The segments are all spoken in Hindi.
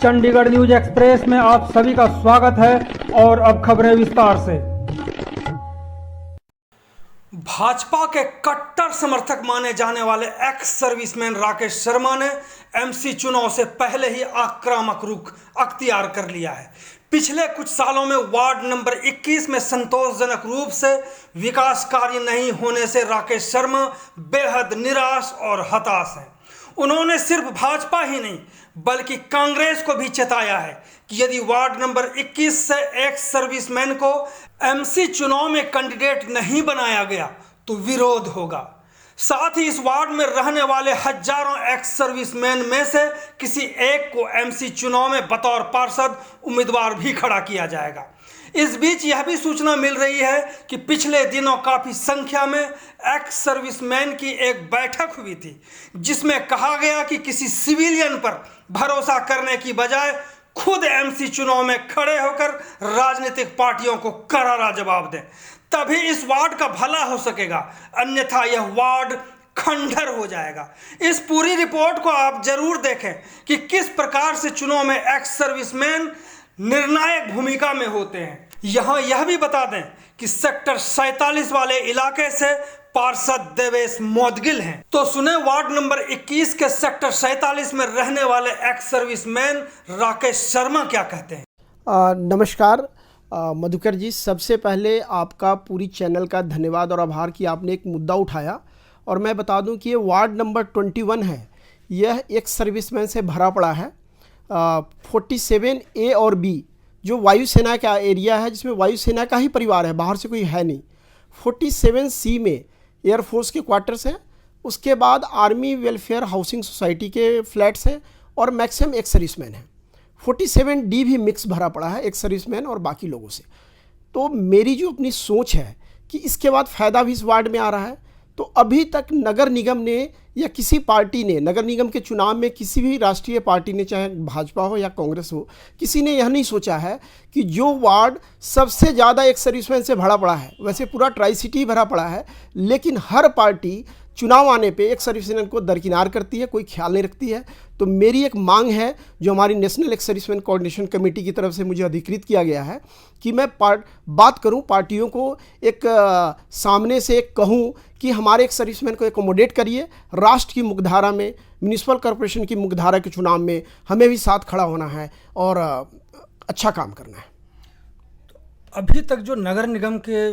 चंडीगढ़ न्यूज एक्सप्रेस में आप सभी का स्वागत है और अब खबरें विस्तार से। भाजपा के कट्टर समर्थक माने जाने वाले एक्स सर्विसमैन राकेश शर्मा ने एमसी चुनाव से पहले ही आक्रामक रुख अख्तियार कर लिया है। पिछले कुछ सालों में वार्ड नंबर 21 में संतोषजनक रूप से विकास कार्य नहीं होने से राकेश शर्मा बेहद निराश और हताश हैं। उन्होंने सिर्फ भाजपा ही नहीं बल्कि कांग्रेस को भी चेताया है कि यदि वार्ड नंबर 21 से एक्स सर्विसमैन को एमसी चुनाव में कैंडिडेट नहीं बनाया गया तो विरोध होगा। साथ ही इस वार्ड में रहने वाले हजारों एक्स सर्विसमैन में से किसी एक को एमसी चुनाव में बतौर पार्षद उम्मीदवार भी खड़ा किया जाएगा। इस बीच यह भी सूचना मिल रही है कि पिछले दिनों काफ़ी संख्या में एक्स सर्विसमैन की एक बैठक हुई थी जिसमें कहा गया कि किसी सिविलियन पर भरोसा करने की बजाय खुद एमसी चुनाव में खड़े होकर राजनीतिक पार्टियों को करारा जवाब दें, तभी इस वार्ड का भला हो सकेगा, अन्यथा यह वार्ड खंडर हो जाएगा। इस पूरी रिपोर्ट को आप जरूर देखें कि किस प्रकार से चुनाव में एक्स सर्विसमैन निर्णायक भूमिका में होते हैं। यहां यह भी बता दें कि सेक्टर 47 वाले इलाके से पार्षद देवेश मोदगिल हैं। तो सुने वार्ड नंबर 21 के सेक्टर 47 में रहने वाले एक्स सर्विसमैन राकेश शर्मा क्या कहते हैं। नमस्कार मधुकर जी, सबसे पहले आपका पूरी चैनल का धन्यवाद और आभार कि आपने एक मुद्दा उठाया। और मैं बता दूं कि ये वार्ड नंबर 21 है, यह एक सर्विसमैन से भरा पड़ा है। 47A और B जो वायुसेना का एरिया है, जिसमें वायुसेना का ही परिवार है, बाहर से कोई है नहीं। 47C में एयरफोर्स के क्वार्टर्स हैं, उसके बाद आर्मी वेलफेयर हाउसिंग सोसाइटी के फ्लैट्स हैं और मैक्सिमम एक सर्विसमैन है। 47D भी मिक्स भरा पड़ा है एक सर्विसमैन और बाकी लोगों से। तो मेरी जो अपनी सोच है कि इसके बाद फ़ायदा भी इस वार्ड में आ रहा है, तो अभी तक नगर निगम ने या किसी पार्टी ने, नगर निगम के चुनाव में किसी भी राष्ट्रीय पार्टी ने, चाहे भाजपा हो या कांग्रेस हो, किसी ने यह नहीं सोचा है कि जो वार्ड सबसे ज़्यादा एक सर्विसमैन से भरा पड़ा है, वैसे पूरा ट्राई सिटी भरा पड़ा है, लेकिन हर पार्टी चुनाव आने पे एक सर्विसमैन को दरकिनार करती है, कोई ख्याल नहीं रखती है। तो मेरी एक मांग है जो हमारी national ex serviceman coordination committee की तरफ से मुझे अधिकृत किया गया है कि मैं बात करूं, पार्टियों को एक सामने से एक कहूं कि हमारे एक सर्विसमैन को एकोमोडेट करिए। राष्ट्र की मुख्यधारा में, म्यूनिसिपल कॉरपोरेशन की मुख्यधारा के चुनाव में हमें भी साथ खड़ा होना है और अच्छा काम करना है। अभी तक जो नगर निगम के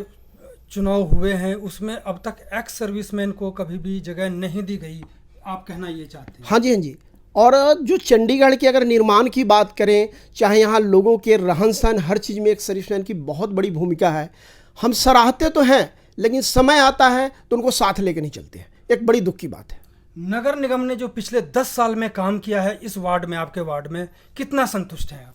चुनाव हुए हैं उसमें अब तक एक्स सर्विसमैन को कभी भी जगह नहीं दी गई, आप कहना ये चाहते हैं? हाँ जी। और जो चंडीगढ़ के अगर निर्माण की बात करें, चाहे यहाँ लोगों के रहन सहन, हर चीज़ में एक सर्विसमैन की बहुत बड़ी भूमिका है। हम सराहते तो हैं, लेकिन समय आता है तो उनको साथ लेकर नहीं चलते हैं। एक बड़ी दुख की बात है। नगर निगम ने जो पिछले 10 साल में काम किया है इस वार्ड में, आपके वार्ड में, कितना संतुष्ट हैं आप?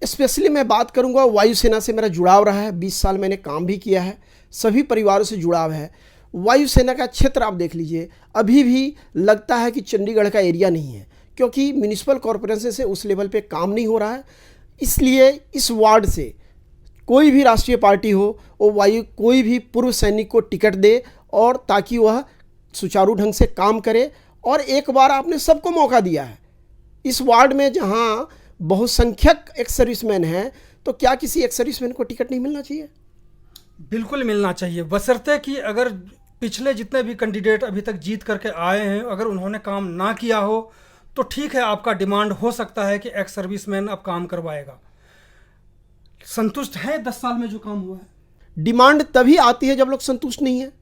स्पेशली मैं बात करूंगा, वायुसेना से मेरा जुड़ाव रहा है। 20 साल मैंने काम भी किया है, सभी परिवारों से जुड़ाव है। वायुसेना का क्षेत्र आप देख लीजिए, अभी भी लगता है कि चंडीगढ़ का एरिया नहीं है, क्योंकि म्यूनिसिपल कॉरपोरेशन से उस लेवल पे काम नहीं हो रहा है। इसलिए इस वार्ड से कोई भी राष्ट्रीय पार्टी हो, वो कोई भी पूर्व सैनिक को टिकट दे, और ताकि वह सुचारू ढंग से काम करे। और एक बार आपने सबको मौका दिया है इस वार्ड में, जहाँ बहुसंख्यक एक्स सर्विसमैन हैं, तो क्या किसी एक्स सर्विसमैन को टिकट नहीं मिलना चाहिए? बिल्कुल मिलना चाहिए, बशर्ते कि अगर पिछले जितने भी कैंडिडेट अभी तक जीत करके आए हैं, अगर उन्होंने काम ना किया हो तो ठीक है, आपका डिमांड हो सकता है कि एक्स सर्विसमैन अब काम करवाएगा। संतुष्ट है 10 साल में जो काम हुआ है? डिमांड तभी आती है जब लोग संतुष्ट नहीं है।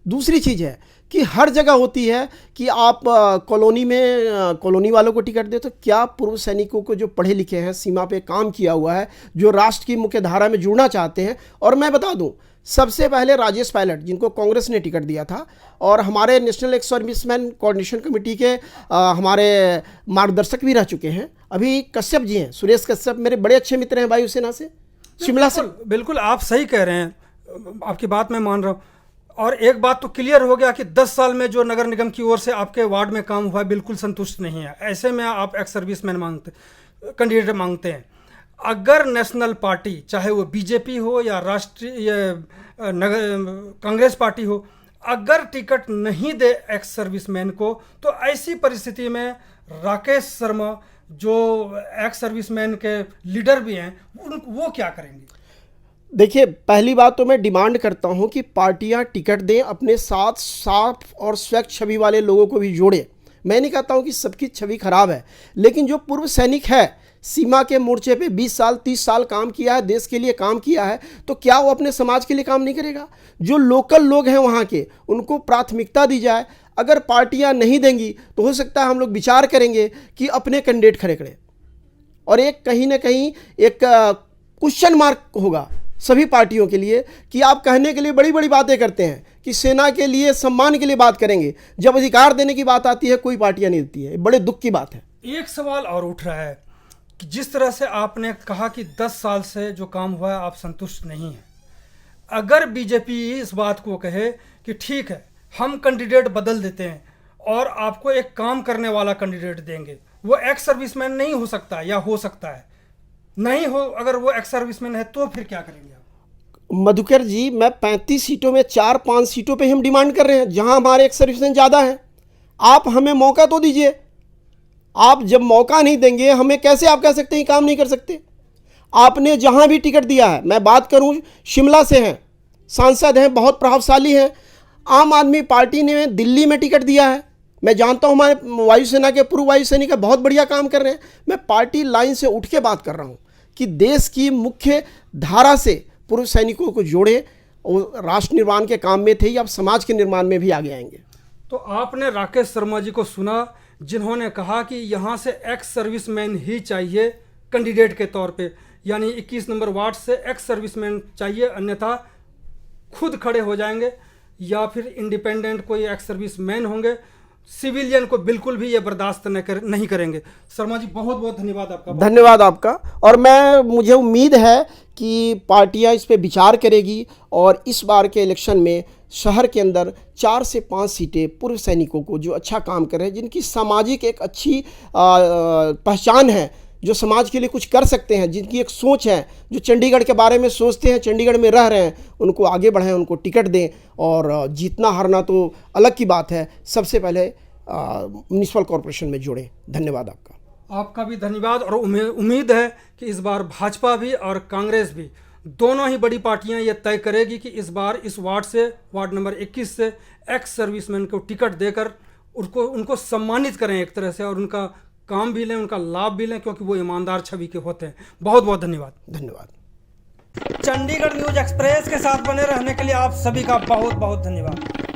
दूसरी चीज़ है कि हर जगह होती है कि आप कॉलोनी में कॉलोनी वालों को टिकट दे, तो क्या पूर्व सैनिकों को जो पढ़े लिखे हैं, सीमा पे काम किया हुआ है, जो राष्ट्र की मुख्य धारा में जुड़ना चाहते हैं। और मैं बता दूं, सबसे पहले राजेश पायलट, जिनको कांग्रेस ने टिकट दिया था, और हमारे national ex serviceman coordination committee के हमारे मार्गदर्शक भी रह चुके हैं। अभी कश्यप जी हैं, सुरेश कश्यप, मेरे बड़े अच्छे मित्र हैं वायुसेना से, शिमला से। बिल्कुल आप सही कह रहे हैं, आपकी बात मैं मान रहा हूँ। और एक बात तो क्लियर हो गया कि 10 साल में जो नगर निगम की ओर से आपके वार्ड में काम हुआ है बिल्कुल संतुष्ट नहीं है। ऐसे में आप एक्स सर्विसमैन कैंडिडेट मांगते हैं। अगर नेशनल पार्टी, चाहे वो बीजेपी हो या राष्ट्रीय कांग्रेस पार्टी हो, अगर टिकट नहीं दे एक्स सर्विसमैन को, तो ऐसी परिस्थिति में राकेश शर्मा जो एक्स सर्विसमैन के लीडर भी हैं वो क्या करेंगे? देखिए, पहली बात तो मैं डिमांड करता हूं कि पार्टियां टिकट दें, अपने साथ साफ और स्वच्छ छवि वाले लोगों को भी जोड़ें। मैं नहीं कहता हूं कि सबकी छवि खराब है, लेकिन जो पूर्व सैनिक है, सीमा के मोर्चे पे 20 साल 30 साल काम किया है, देश के लिए काम किया है, तो क्या वो अपने समाज के लिए काम नहीं करेगा? जो लोकल लोग हैं वहाँ के, उनको प्राथमिकता दी जाए। अगर पार्टियां नहीं देंगी तो हो सकता है हम लोग विचार करेंगे कि अपने कैंडिडेट खड़े करें, और एक कहीं ना कहीं एक क्वेश्चन मार्क होगा सभी पार्टियों के लिए कि आप कहने के लिए बड़ी बड़ी बातें करते हैं कि सेना के लिए सम्मान के लिए बात करेंगे, जब अधिकार देने की बात आती है कोई पार्टियां नहीं देती है। बड़े दुख की बात है। एक सवाल और उठ रहा है कि जिस तरह से आपने कहा कि 10 साल से जो काम हुआ है आप संतुष्ट नहीं हैं, अगर बीजेपी इस बात को कहे कि ठीक है हम कैंडिडेट बदल देते हैं और आपको एक काम करने वाला कैंडिडेट देंगे, वो एक्स सर्विसमैन नहीं हो सकता या हो सकता है नहीं हो, अगर वो एक्स सर्विसमैन है तो फिर क्या करेंगे आप? मधुकर जी, मैं 35 सीटों में 4-5 सीटों पे हम डिमांड कर रहे हैं जहां हमारे एक्स सर्विसमैन ज़्यादा हैं। आप हमें मौका तो दीजिए। आप जब मौका नहीं देंगे हमें कैसे आप कह सकते हैं काम नहीं कर सकते? आपने जहां भी टिकट दिया है, मैं बात करूं शिमला से हैं, सांसद हैं, बहुत प्रभावशाली हैं। आम आदमी पार्टी ने दिल्ली में टिकट दिया है। मैं जानता हूं हमारे वायुसेना के पूर्व वायुसैनिक बहुत बढ़िया काम कर रहे हैं। मैं पार्टी लाइन से उठ के बात कर रहा हूं कि देश की मुख्य धारा से पूर्व सैनिकों को जोड़े और राष्ट्र निर्माण के काम में थे, अब समाज के निर्माण में भी आगे आएंगे। तो आपने राकेश शर्मा जी को सुना, जिन्होंने कहा कि यहाँ से एक्स सर्विसमैन ही चाहिए कैंडिडेट के तौर पे, यानी 21 नंबर वार्ड से एक्स सर्विसमैन चाहिए, अन्यथा खुद खड़े हो जाएंगे या फिर इंडिपेंडेंट कोई एक्स सर्विसमैन होंगे। सिविलियन को बिल्कुल भी ये बर्दाश्त नहीं करेंगे। शर्मा जी बहुत बहुत धन्यवाद आपका। धन्यवाद आपका। और मुझे उम्मीद है कि पार्टियां इस पे विचार करेगी और इस बार के इलेक्शन में शहर के अंदर 4 से 5 सीटें पूर्व सैनिकों को जो अच्छा काम कर रहे हैं, जिनकी सामाजिक एक अच्छी पहचान है, जो समाज के लिए कुछ कर सकते हैं, जिनकी एक सोच है, जो चंडीगढ़ के बारे में सोचते हैं, चंडीगढ़ में रह रहे हैं, उनको आगे बढ़ाएं, उनको टिकट दें। और जीतना हारना तो अलग की बात है, सबसे पहले म्युनिसिपल कॉरपोरेशन में जोड़ें। धन्यवाद आपका। आपका भी धन्यवाद। और उम्मीद है कि इस बार भाजपा भी और कांग्रेस भी, दोनों ही बड़ी पार्टियां ये तय करेगी कि इस बार इस वार्ड से, वार्ड नंबर 21 से एक्स सर्विसमैन को टिकट देकर उनको सम्मानित करें एक तरह से, और उनका काम भी लें, उनका लाभ भी लें, क्योंकि वो ईमानदार छवि के होते हैं। बहुत बहुत धन्यवाद। धन्यवाद। चंडीगढ़ न्यूज एक्सप्रेस के साथ बने रहने के लिए आप सभी का बहुत बहुत धन्यवाद।